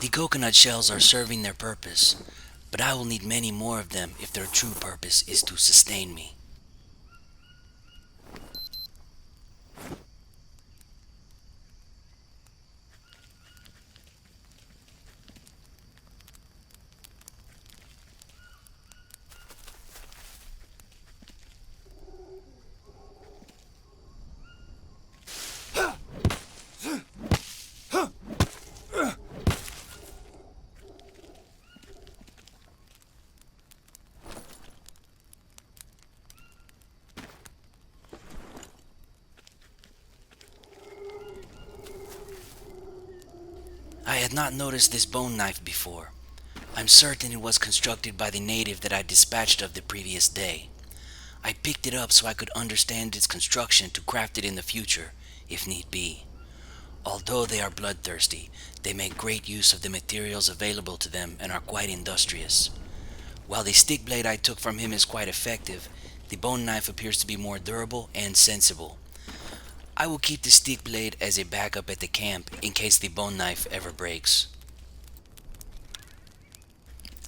The coconut shells are serving their purpose, but I will need many more of them if their true purpose is to sustain me. I had not noticed this bone knife before. I'm certain it was constructed by the native that I dispatched of the previous day. I picked it up so I could understand its construction to craft it in the future, if need be. Although they are bloodthirsty, they make great use of the materials available to them and are quite industrious. While the stick blade I took from him is quite effective, the bone knife appears to be more durable and sensible. I will keep the stick blade as a backup at the camp in case the bone knife ever breaks.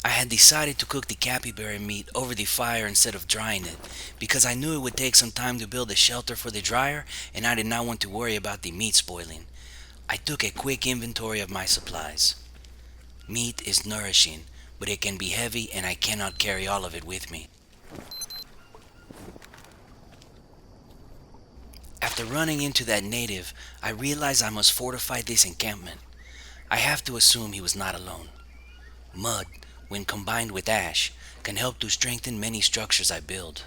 I had decided to cook the capybara meat over the fire instead of drying it because I knew it would take some time to build a shelter for the dryer and I did not want to worry about the meat spoiling. I took a quick inventory of my supplies. Meat is nourishing, but it can be heavy and I cannot carry all of it with me. After running into that native, I realized I must fortify this encampment. I have to assume he was not alone. Mud, when combined with ash, can help to strengthen many structures I build.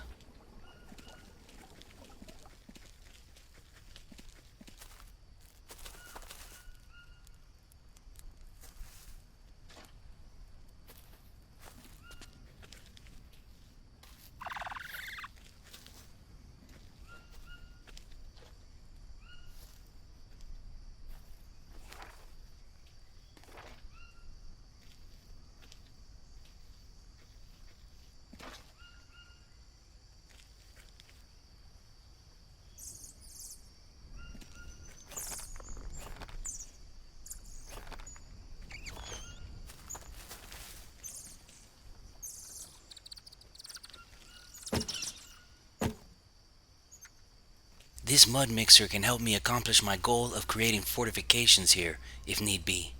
This mud mixer can help me accomplish my goal of creating fortifications here, if need be.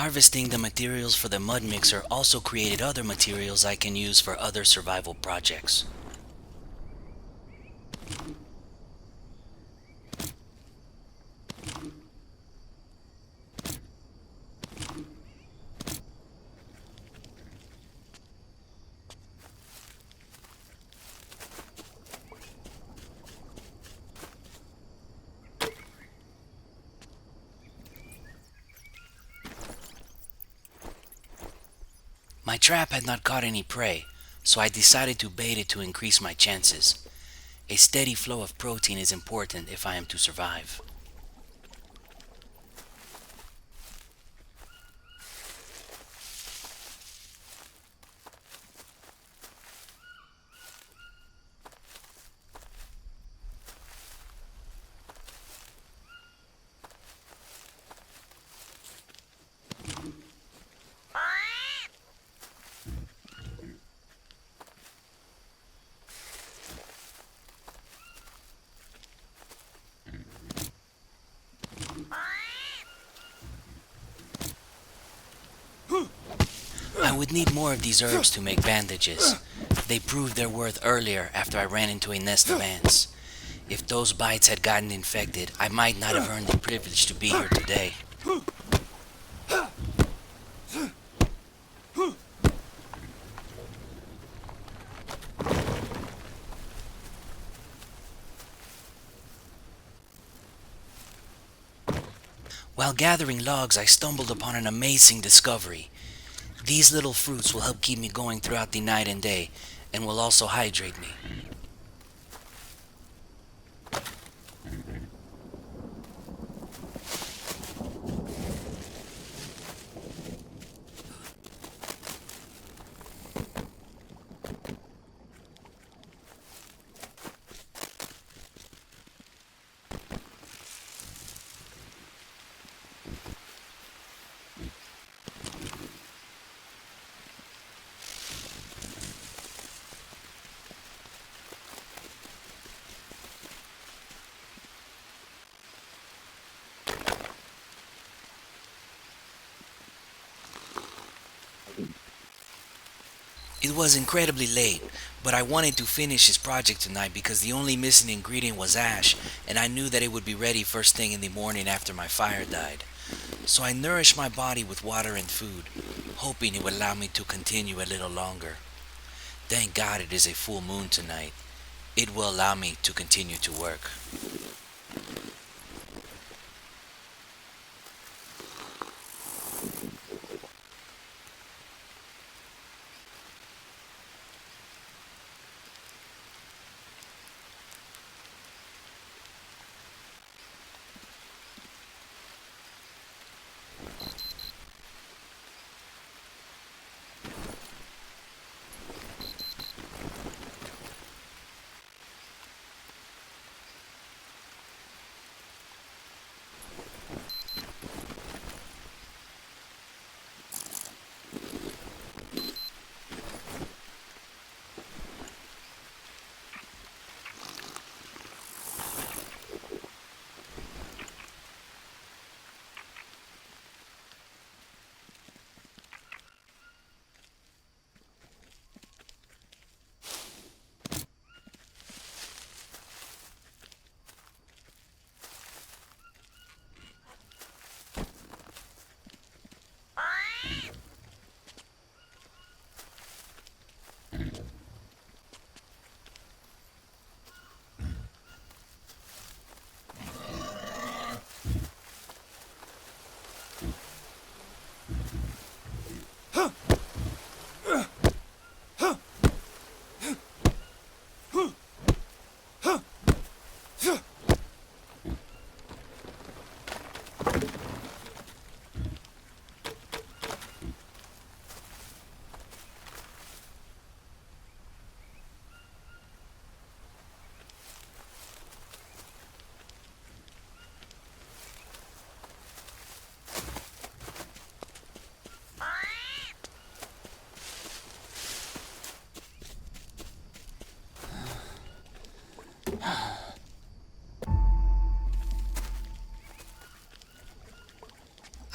Harvesting the materials for the mud mixer also created other materials I can use for other survival projects. My trap had not caught any prey, so I decided to bait it to increase my chances. A steady flow of protein is important if I am to survive. I would need more of these herbs to make bandages. They proved their worth earlier after I ran into a nest of ants. If those bites had gotten infected, I might not have earned the privilege to be here today. While gathering logs, I stumbled upon an amazing discovery. These little fruits will help keep me going throughout the night and day, and will also hydrate me. It was incredibly late, but I wanted to finish this project tonight because the only missing ingredient was ash, and I knew that it would be ready first thing in the morning after my fire died. So I nourished my body with water and food, hoping it would allow me to continue a little longer. Thank God it is a full moon tonight. It will allow me to continue to work.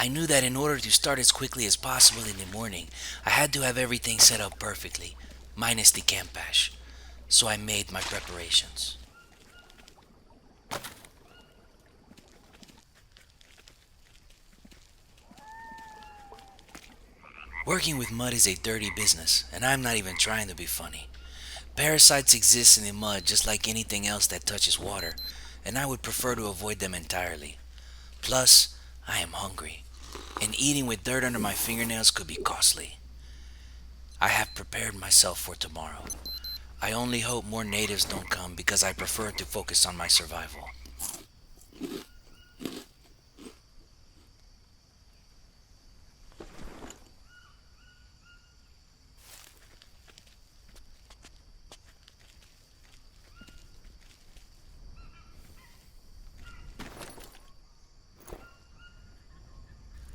I knew that in order to start as quickly as possible in the morning, I had to have everything set up perfectly, minus the camp ash. So I made my preparations. Working with mud is a dirty business, and I'm not even trying to be funny. Parasites exist in the mud just like anything else that touches water, and I would prefer to avoid them entirely. Plus, I am hungry, and eating with dirt under my fingernails could be costly. I have prepared myself for tomorrow. I only hope more natives don't come because I prefer to focus on my survival.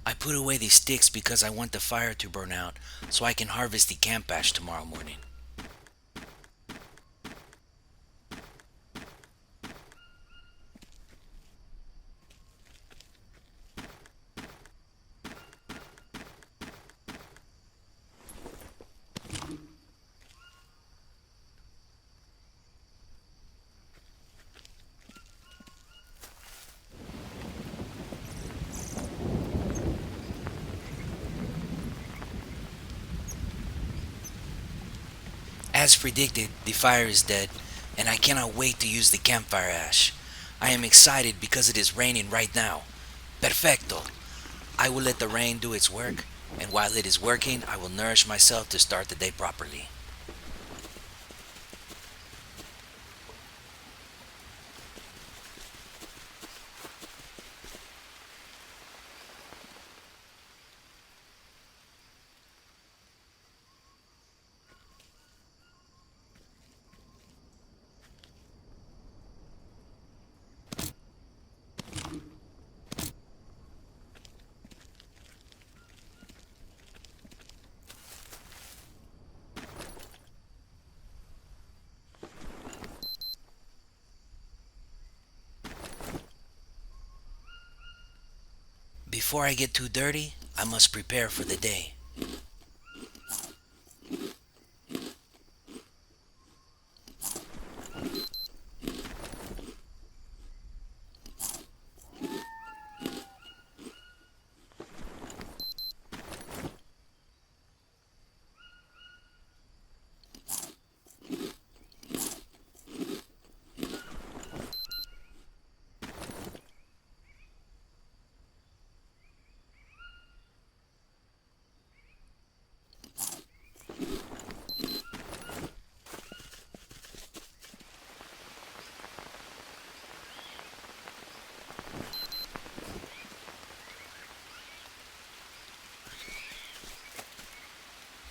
I put away the sticks because I want the fire to burn out so I can harvest the camp ash tomorrow morning. As predicted, the fire is dead, and I cannot wait to use the campfire ash. I am excited because it is raining right now. Perfecto! I will let the rain do its work, and while it is working, I will nourish myself to start the day properly. Before I get too dirty, I must prepare for the day.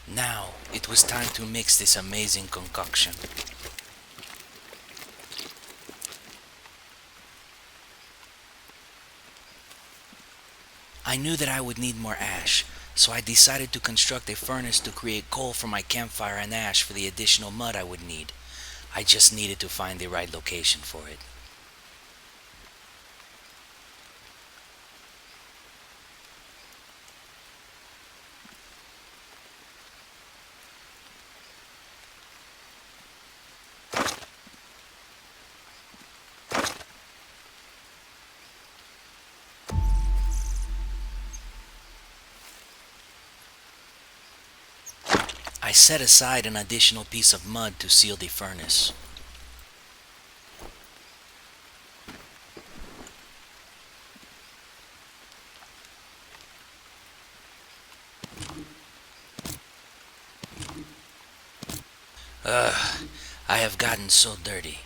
Now, it was time to mix this amazing concoction. I knew that I would need more ash, so I decided to construct a furnace to create coal for my campfire and ash for the additional mud I would need. I just needed to find the right location for it. I set aside an additional piece of mud to seal the furnace. Ugh, I have gotten so dirty.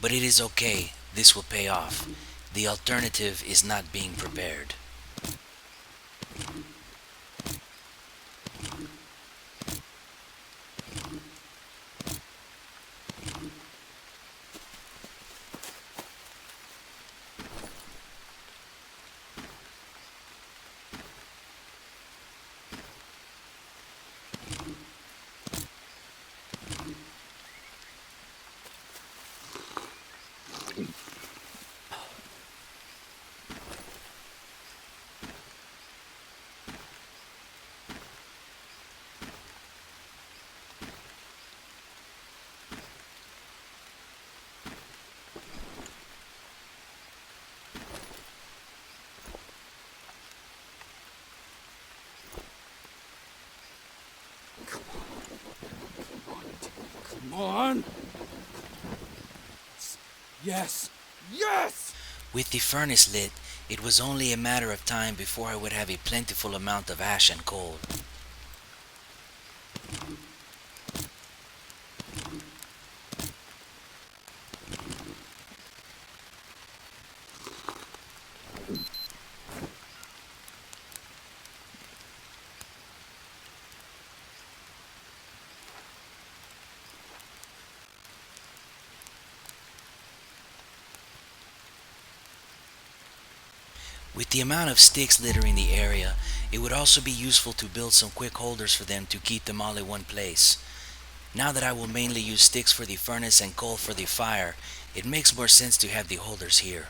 But it is okay, this will pay off. The alternative is not being prepared. Come on! Yes! Yes! With the furnace lit, it was only a matter of time before I would have a plentiful amount of ash and coal. With the amount of sticks littering the area, it would also be useful to build some quick holders for them to keep them all in one place. Now that I will mainly use sticks for the furnace and coal for the fire, it makes more sense to have the holders here.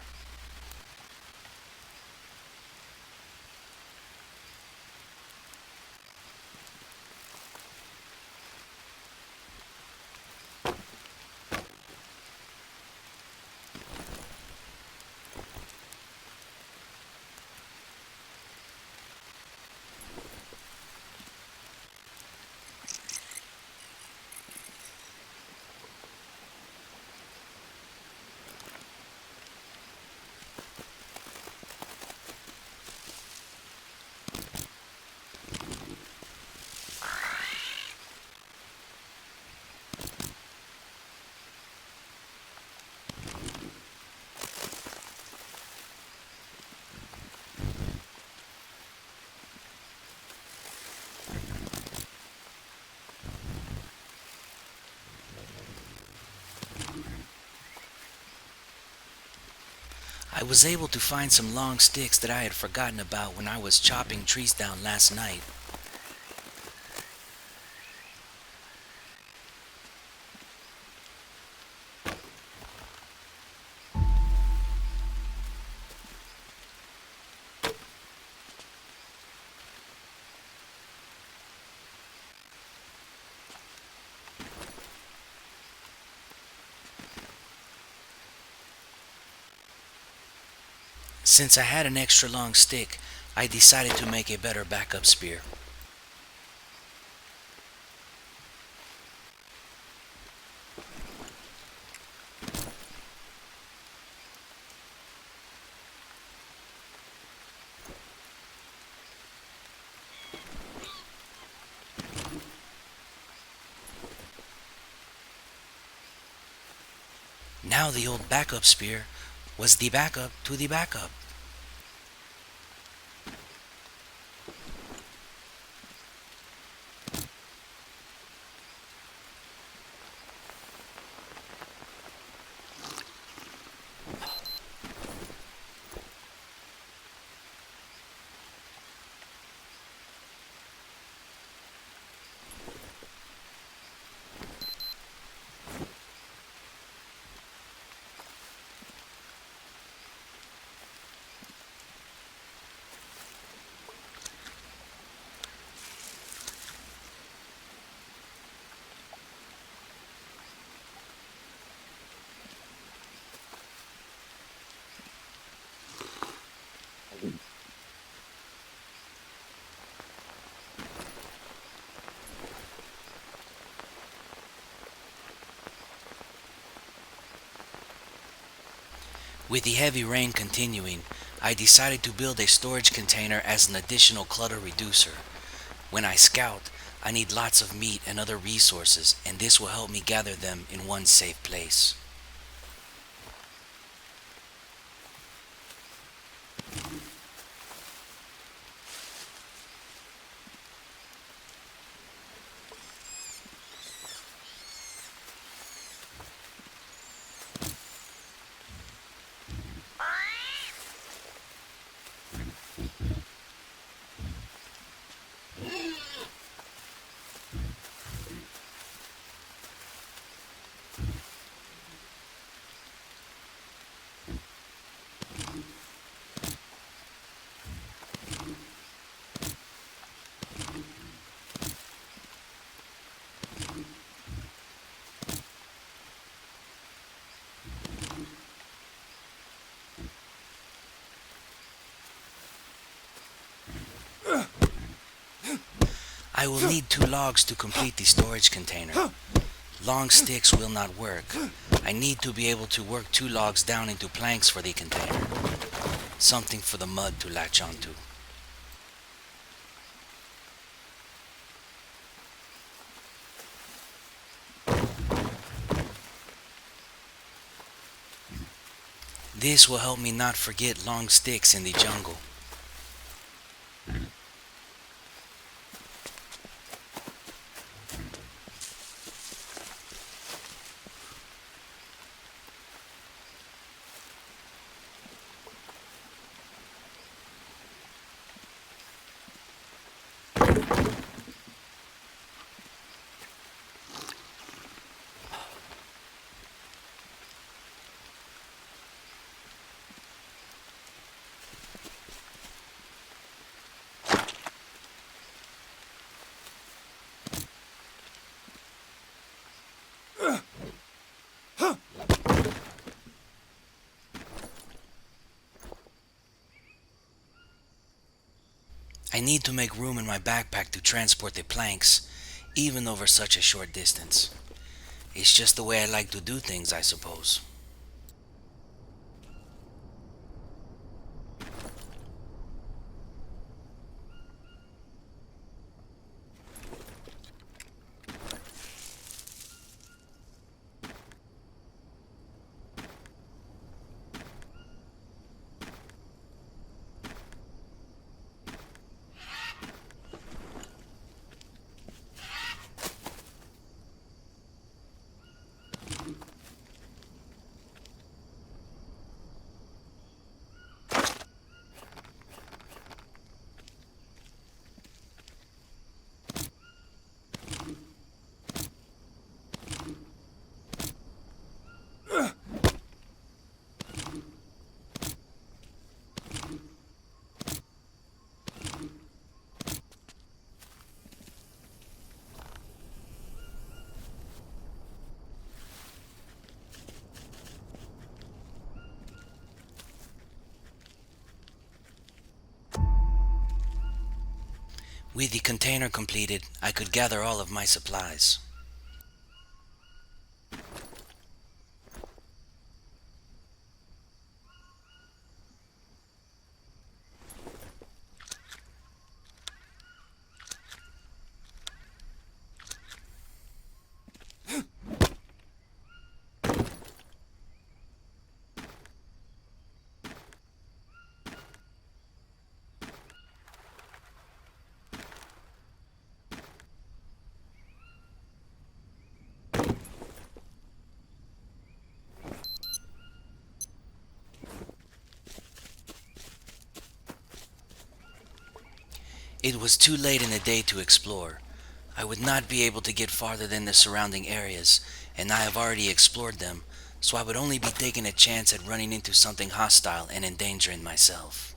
I was able to find some long sticks that I had forgotten about when I was chopping trees down last night. Since I had an extra long stick, I decided to make a better backup spear. Now the old backup spear was the backup to the backup. With the heavy rain continuing, I decided to build a storage container as an additional clutter reducer. When I scout, I need lots of meat and other resources, and this will help me gather them in one safe place. I will need 2 logs to complete the storage container. Long sticks will not work. I need to be able to work 2 logs down into planks for the container. Something for the mud to latch onto. This will help me not forget long sticks in the jungle. I need to make room in my backpack to transport the planks, even over such a short distance. It's just the way I like to do things, I suppose. With the container completed, I could gather all of my supplies. It was too late in the day to explore. I would not be able to get farther than the surrounding areas, and I have already explored them, so I would only be taking a chance at running into something hostile and endangering myself.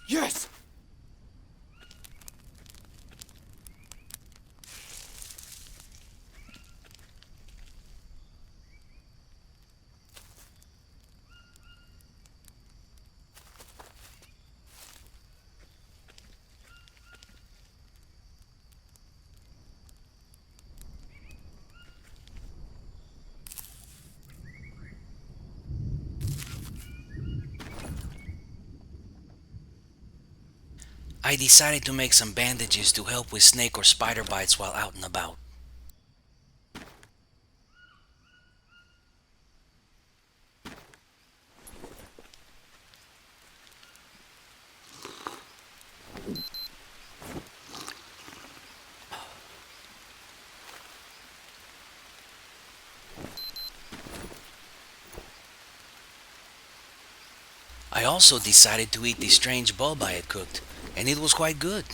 Yes! I decided to make some bandages to help with snake or spider bites while out and about. I also decided to eat the strange bulb I had cooked, and it was quite good.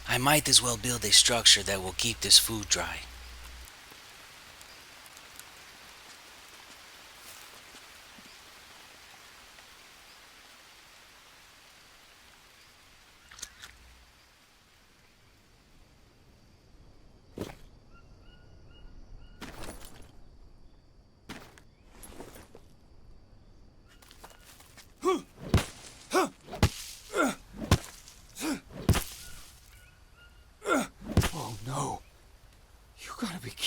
I might as well build a structure that will keep this food dry.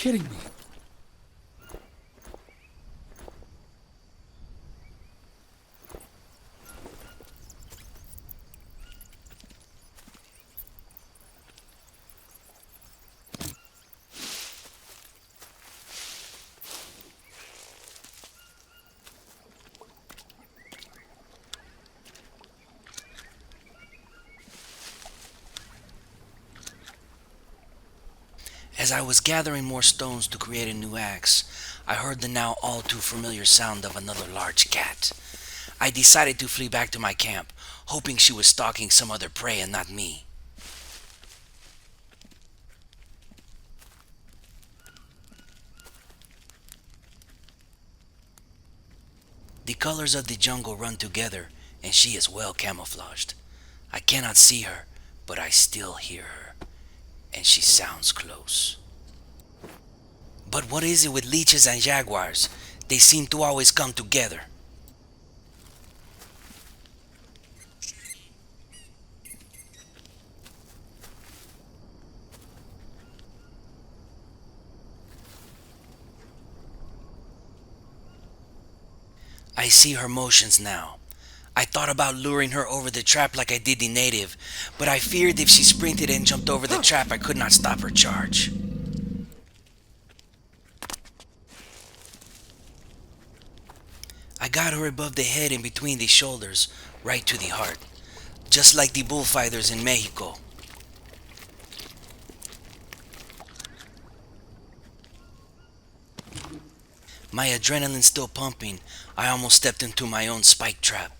kidding me? As I was gathering more stones to create a new axe, I heard the now all too familiar sound of another large cat. I decided to flee back to my camp, hoping she was stalking some other prey and not me. The colors of the jungle run together, and she is well camouflaged. I cannot see her, but I still hear her, and she sounds close. But what is it with leeches and jaguars? They seem to always come together. I see her motions now. I thought about luring her over the trap like I did the native, but I feared if she sprinted and jumped over the trap I could not stop her charge. I got her above the head and between the shoulders, right to the heart, just like the bullfighters in Mexico. My adrenaline still pumping, I almost stepped into my own spike trap.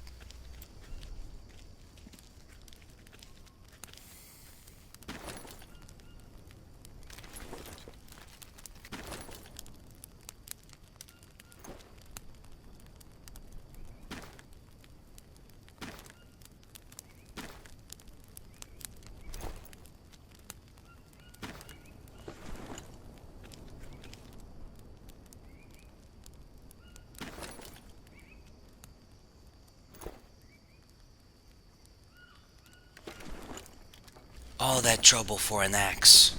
All that trouble for an axe.